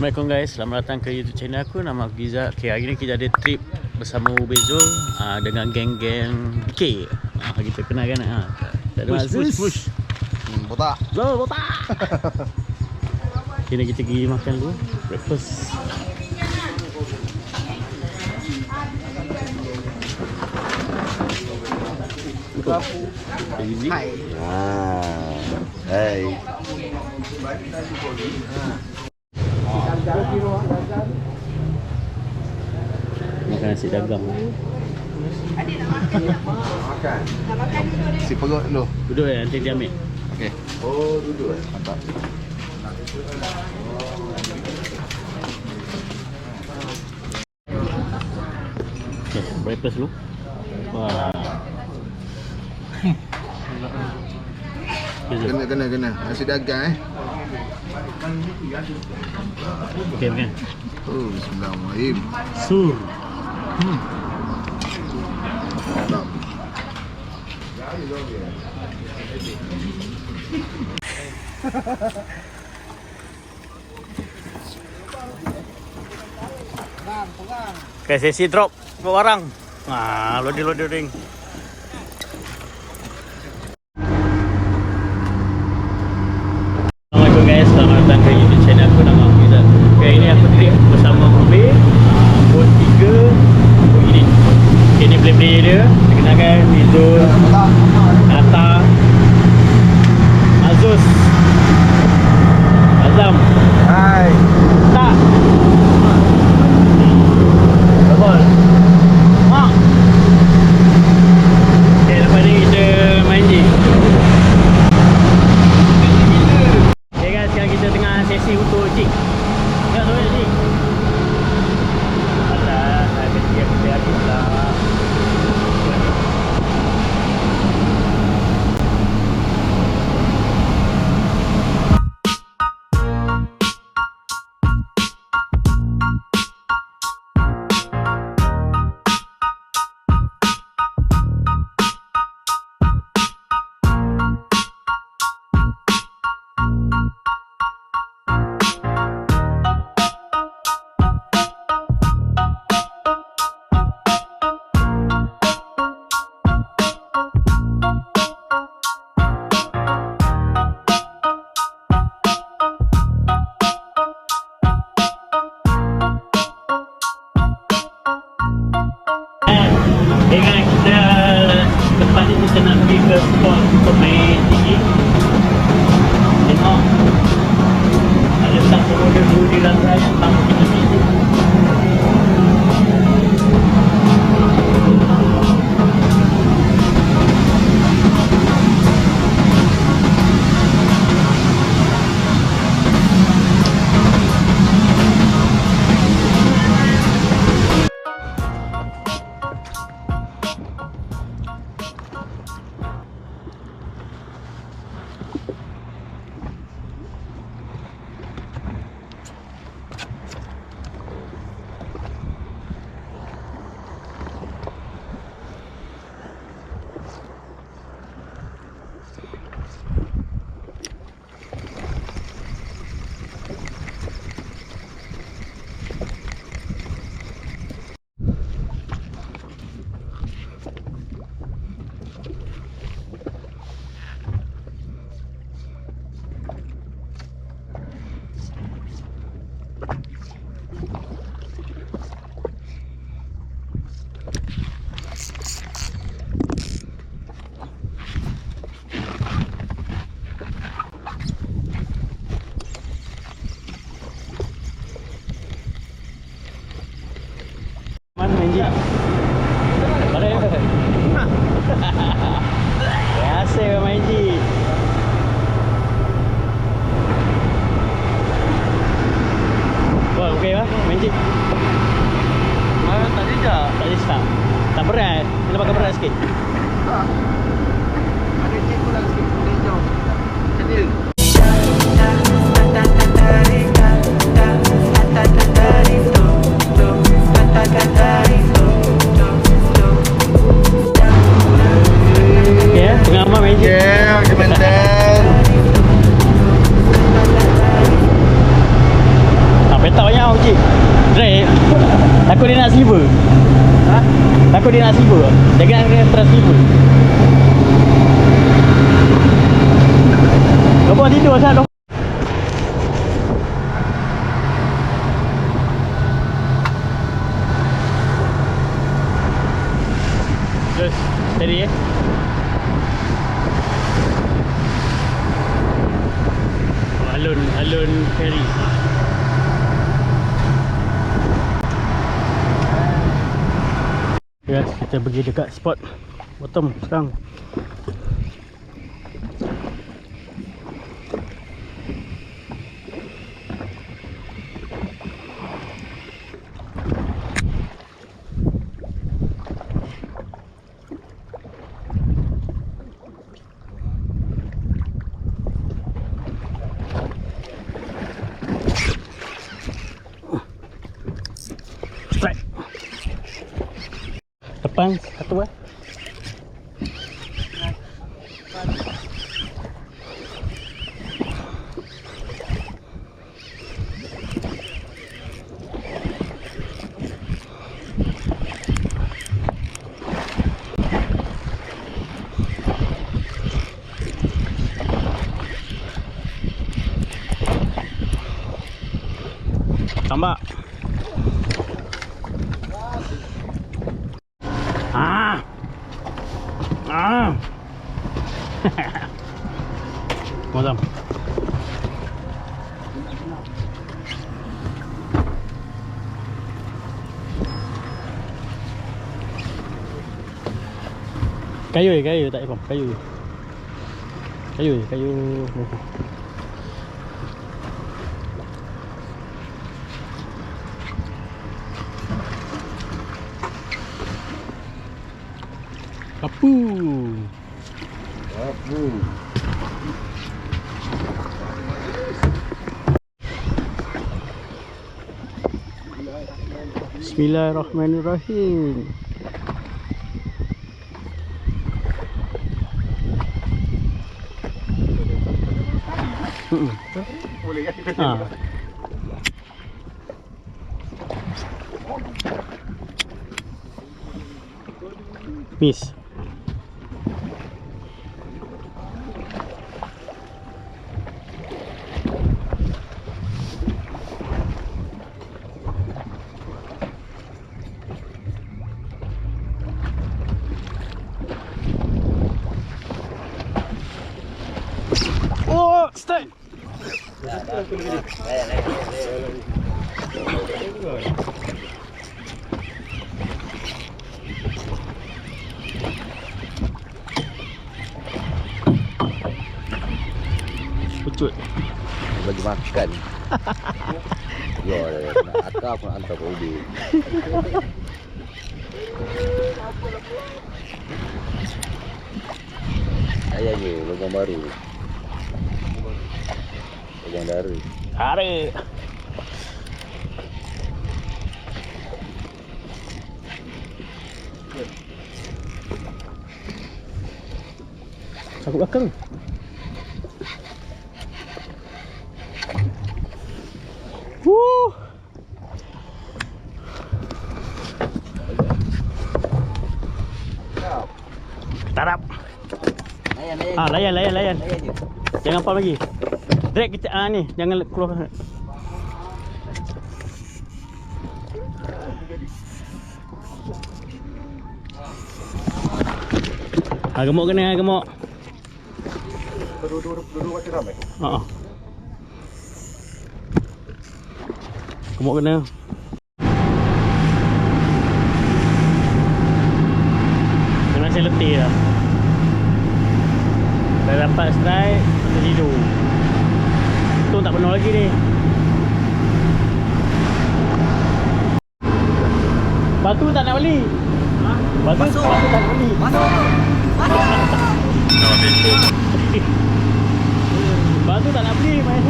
Assalamualaikum guys, selamat datang ke YouTube channel aku. Nama aku Giza. Okay, hari ni kita ada trip bersama Ubezul dengan geng-geng BK. Kita kenal kan? Tak ada push. Botak. Zul, botak. Kini kita pergi makan dulu breakfast. Hai. Hai. Makan nasi dagang. Makan. Si perut dulu. Duduk nanti dia ambil. Okey. Oh, duduk mantap. Okay, breakfast dulu. Wah. Kena. Nasi dagang Okay, makan. Oh, bismillahirrahmanirrahim. Sur. Mantap. Okay, sesi drop barang. Loading. Assalamualaikum guys, selamat datang ke YouTube channel aku. Nama aku Giza. Okay, ini aku trip bersama Ube, Boat 3 begini. Okay, ini player-player dia. Kenalkan Izul, Nata, Azus, Azam. Hai. Tak. Betul. Mak. Okay, lepas ni kita main je. Okay guys, sekarang kita tengah sesi untuk jig. Tengok tu jig. Alah, kecil kita habis lah. Dengan kita tempat ni kita nak pergi ke spot untuk main tinggi. Tengok ada satu model dulu di lantai yang tamu kita pergi. Mana main jig? Mana ya? Biasa main jig. Okey lah, main jig. Tadi je. Tak ada start. Tak berat. Kena pakai berat sikit. Ada cik pulang sikit. Boleh jauh. Macam ni. Okay, pengalaman main jig. Yeah, macam mantap. Tak Ha? Takut dia nak sibuk. Jangan kena tersibuk. Kau buat tidur asal. Terus, steady ya. Alun ferry. Guys, kita pergi dekat spot bottom sekarang. Strike. Depan satu tambah. Mazam. Kayu tak apa. Kayu. Kapu. Bismillahirrahmanirrahim. Boleh kan? Miss. Oh, stay. Pucut. Bagi makan. Ya, nak akak pun hantar ke ubi. Ayah je, lubang baru. Lubang dara. Ada. Sangkut belakang. Tarap. Layan. Jangan apa lagi. Drag kita ni, jangan keluar. Gemuk kena gemuk. Dua macam ramai. Gemuk kena. Saya letih dah. Dah dapat strike, kita tidur. Untung tak penuh lagi ni. Batu tak nak beli. Batu tak nak beli. Batu tak nak beli, main.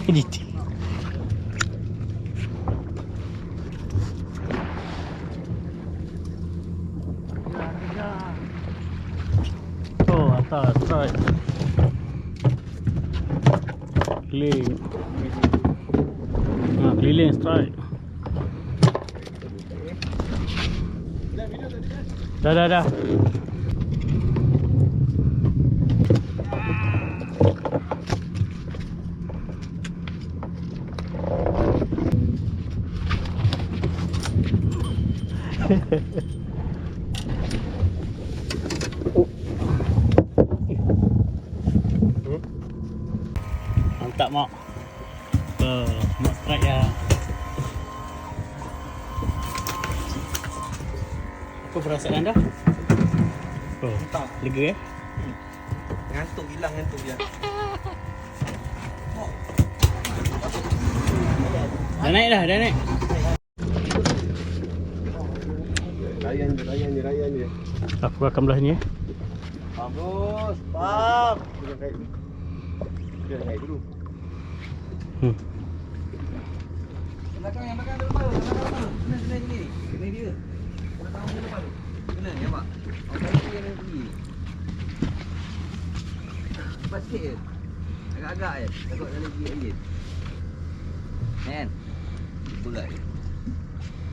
Editing. Oh, atas, right. Keliling. Keliling strike. Dah. Mantap mak. Mak strike ya. Apa perasaan dah? Oh, lega Ngantuk, hilang ngantuk dia. Dah naik. Layan je. Aku akan belah ni. Bagus, bang. Kita kait dulu. Belakang yang belakang depan. Kena ni. Kena dia. Belakang yang depan. Kena ya, Pak. Orang yang pergi. Cepat sikit je. Agak-agak je. Takut ada lagi air. Kan? Berat je.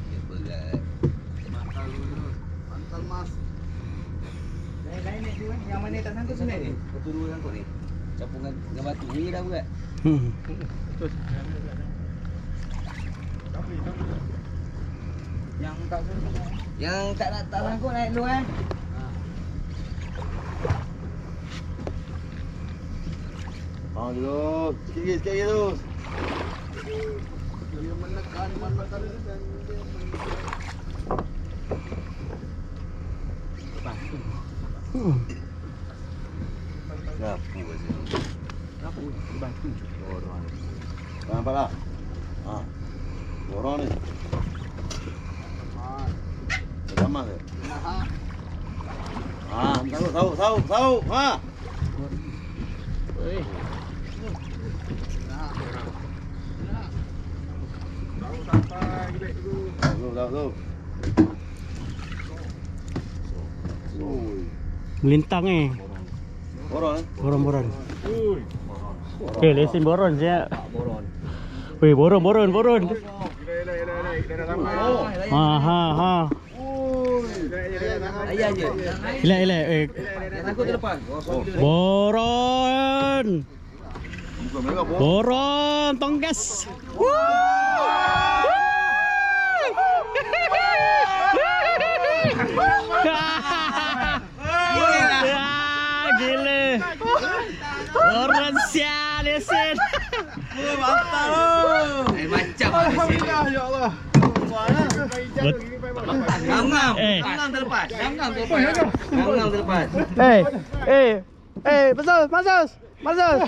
Ya, berat. Mantal dulu. Mantal mas. Lain ni tu kan. Yang mana tak sangkut sebenarnya ni? Satu dua sangkut ni. Campur dengan batu ni dah berat. Terus. Yang tak sangkut. Yang tak sangkut naik dulu kan. Dulu. Sikit terus. Dia menekan dan Rapu aja. Rapu batu. Orang. Nampaklah. Orang ni. Lama ke? Tahu. Oi. Tahu sampai gilek dulu. Tahu. Melintang Boron. Lesen boron saya. Boron. Weh, boron. Ha. Ayah je. Elak. Takut ke depan. Boron, tonggas. Gila. Orang sial lesen. Mantap. Macam Ya Allah. Ngam terlepas. Ngam terlepas. Masuk.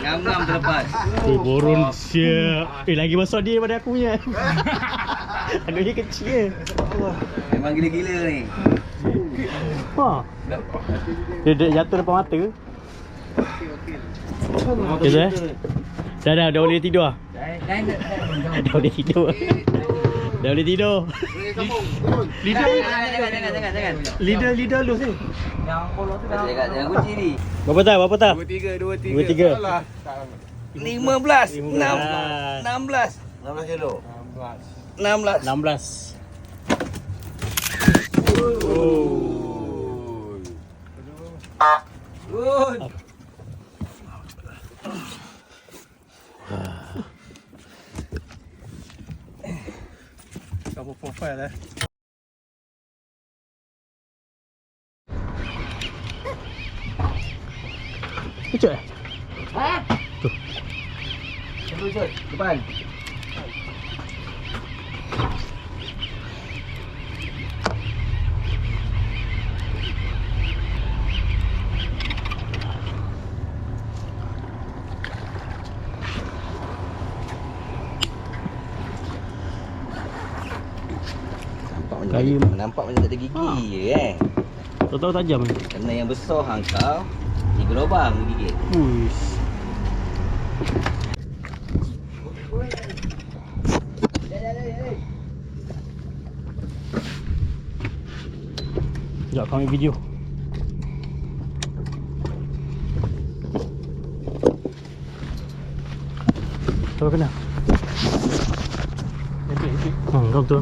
Ngam terlepas. Boron siap. Lagi besar dia daripada aku punya. Agaknya kecil. Memang gila-gila ni. Dia jatuh depan mata. Okey dah. Dah boleh tidur. Dah boleh tidur. Jangan. Leader lu sini. Yang kolor tu dah. Jangan kunci ni. Berapa tak? 23. 15. 16 kilo. 16. Good. Kamu profile Kecil. Tuh. Depan. Kayu. Nampak macam tak ada gigi je kan. Tahu-tahu tajam ni. Kena yang besar hang kau. 3 lubang gigit. Uish. Sekejap kami video. Tahu kena. Kau betul.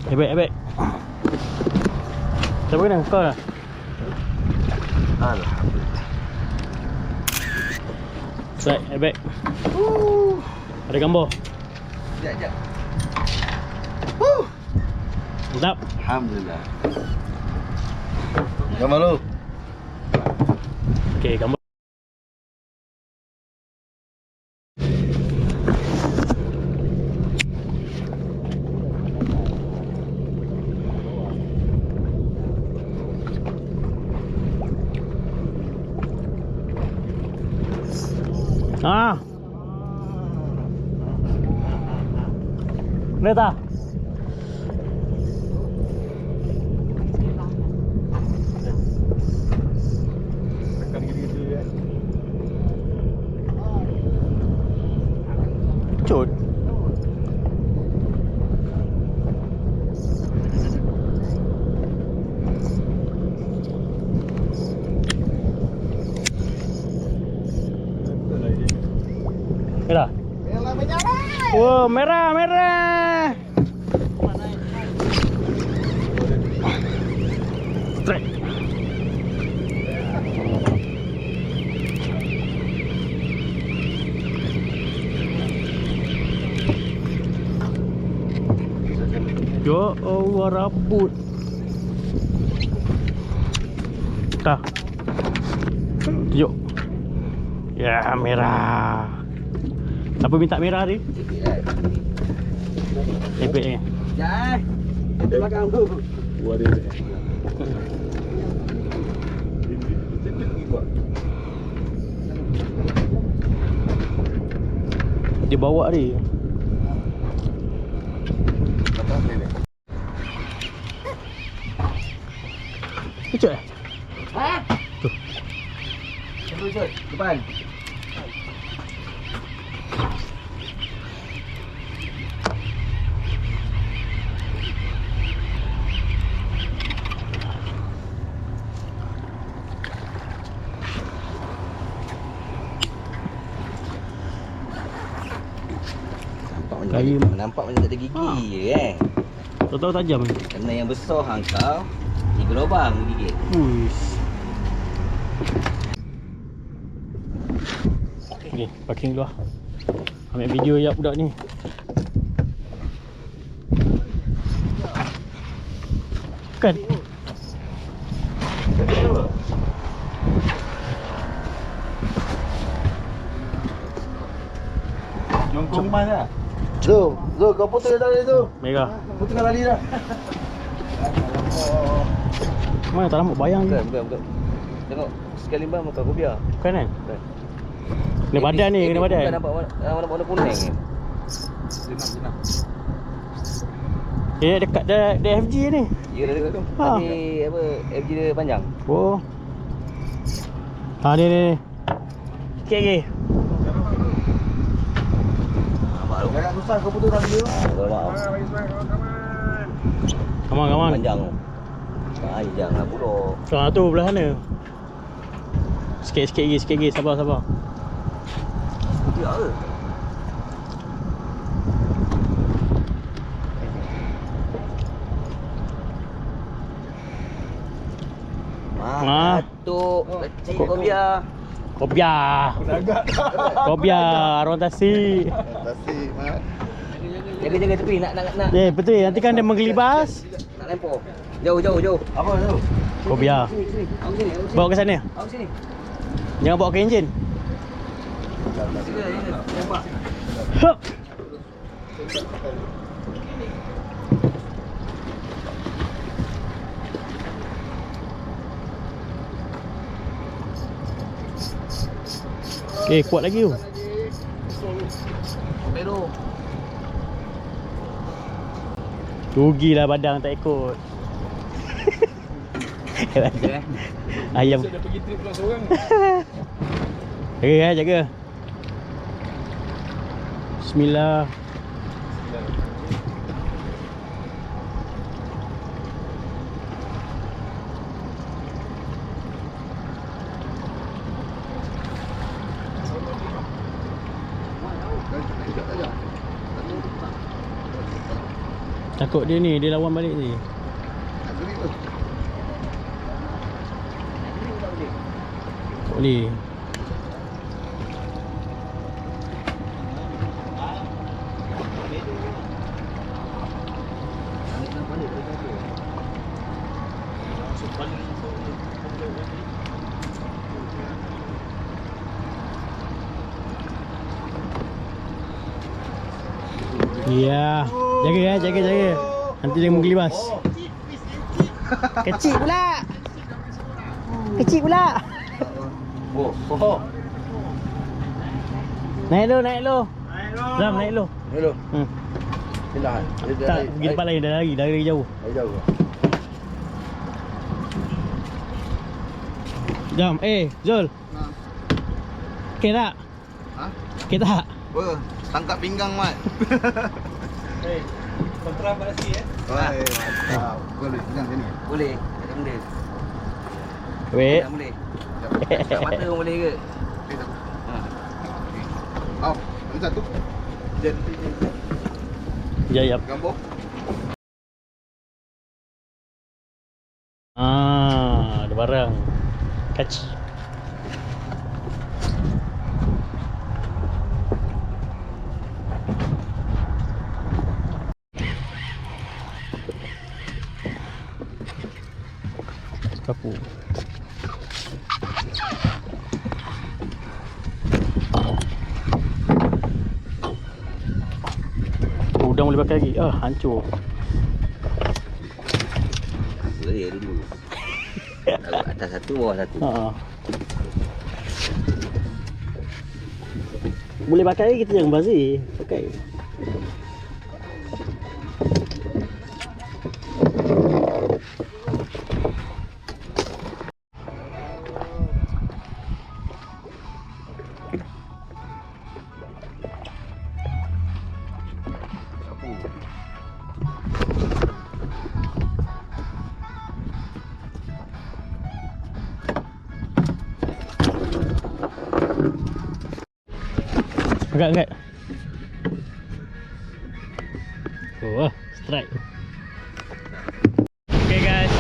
Ebek. Siapa kena? Kau lah. Alhamdulillah. Baik, ebek. Ada gambar. Sekejap. Mantap. Alhamdulillah. Gambar lu. Okey, gambar. Ah. Boleh tak? Cut. Merah. Wow, merah. Straight. Ya Allah, rabut. Dah. Tunjuk. Ya, merah. Siapa minta merah ni? Ebek ni. Jangan. Belakang tu. Dia bawa dia. Kecil eh? Ha? Tu. Jom. Depan. Kayu. Nampak macam tak ada gigi je kan. Tahu-tahu tajam ni. Kena yang besar hang kau. 3 lubang gigit. Uish. Okay, parking dulu lah. Ambil video ya budak ni. Kan? Jongkong mas lah. Zo, kau putus dah tu. Merah. Putus lari dah. Mana tak nampak bayang ni. Bukan. Tengok sekali bang muka aku biar. Kan kan? Kena badan ni, kena badan. Bukan nampak warna kuning ni. Senang. Dekat dah FG ni. Ya dah dekat tu. Ha. Tapi apa FG dia panjang. Oh. Ha ni. Sikit lagi. Jangan susah kau putus tadi tu. Maaf. Kaman. Panjang tu. Jangan pula. Sekarang tu belah sana. Sikit lagi. Sabar. Ya ke? Tok, kecil kau biar. Kopiah arwah tasik. Tasik mat. Jaga tepi nak. Betul. Nanti kan dia menggelibas. Nak lempar. Jauh. Apa tu? Kopiah. Sini. Aku sini. Bawa ke sana. Aku sini. Jangan bawa ke enjin. Sini. Nampak. Hup. Okay, kuat lagi tu. Pero. Rugilah badang tak ikut. Ayam. Dah pergi trip pulang seorang. Jaga jaga. Bismillah. Takut dia ni, dia lawan balik ni. Tak boleh. Ya, jaga. Nanti dia menggelibas. Kecil pula. Oh. Naik lu. Ram, naik lu. Hello. Silakan. Tak, pergi tempat lain, dah lari jauh. Jauh. Jom, Zul. Okey tak? Ha? Okey tak? Apa? Tangkap pinggang, Mat. Kontra pada si Boleh, pinggang sini. Boleh. Tak benda. Wait. Tak boleh. Tak mata pun boleh ke? Ha. Ini satu. Jayap. Gambar. Ada barang. Kaci. Kapu. Udang boleh pakai lagi. Hancur. Boleh dulu. Atas satu, bawah satu. Boleh pakai lagi, kita jangan bazir. Pakai. Angkat. Oh, strike. Okay guys,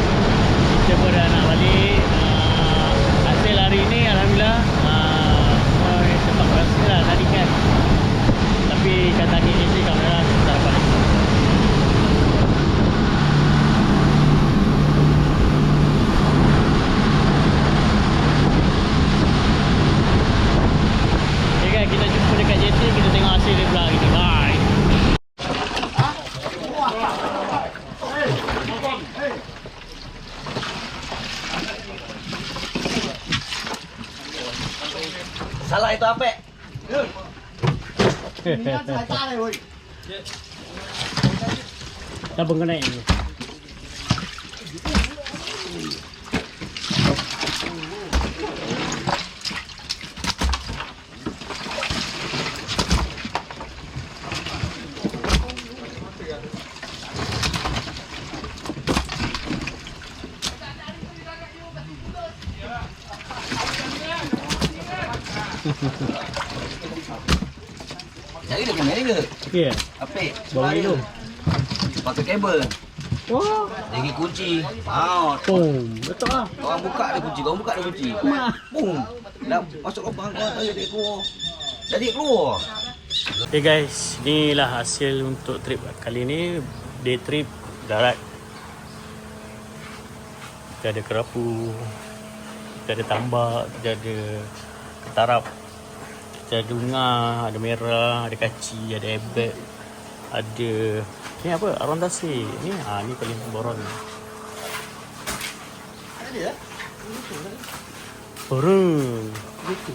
kita pun dah nak balik. Hasil hari ni alhamdulillah sempat berhasil lah tadi kan. Tapi kata ni sih kamera tak dapat. Okay guys, kita jumpa dekat JT, kita tengok hasil dia pula hari ni. Bye. Salah itu apa? Siapa kau naik ni? Jadi dia kamera ke? Ya. Apik. Bawa ni tu. Pakai kabel. Wah. Lagi kunci. Out. Betul lah. Orang buka ada kunci, orang buka ada kunci. Boom. Dah masuk lubang kau tak jadi keluar. Jadi keluar. Okay guys, inilah hasil untuk trip kali ni. Day trip darat. Kita ada kerapu, kita ada tambak, kita ada ketarap, kita ada unga, ada merah, ada kaci, ada ebek, ada ni apa? Arwan tasik. Ni ni paling boron. Boron. Gitu.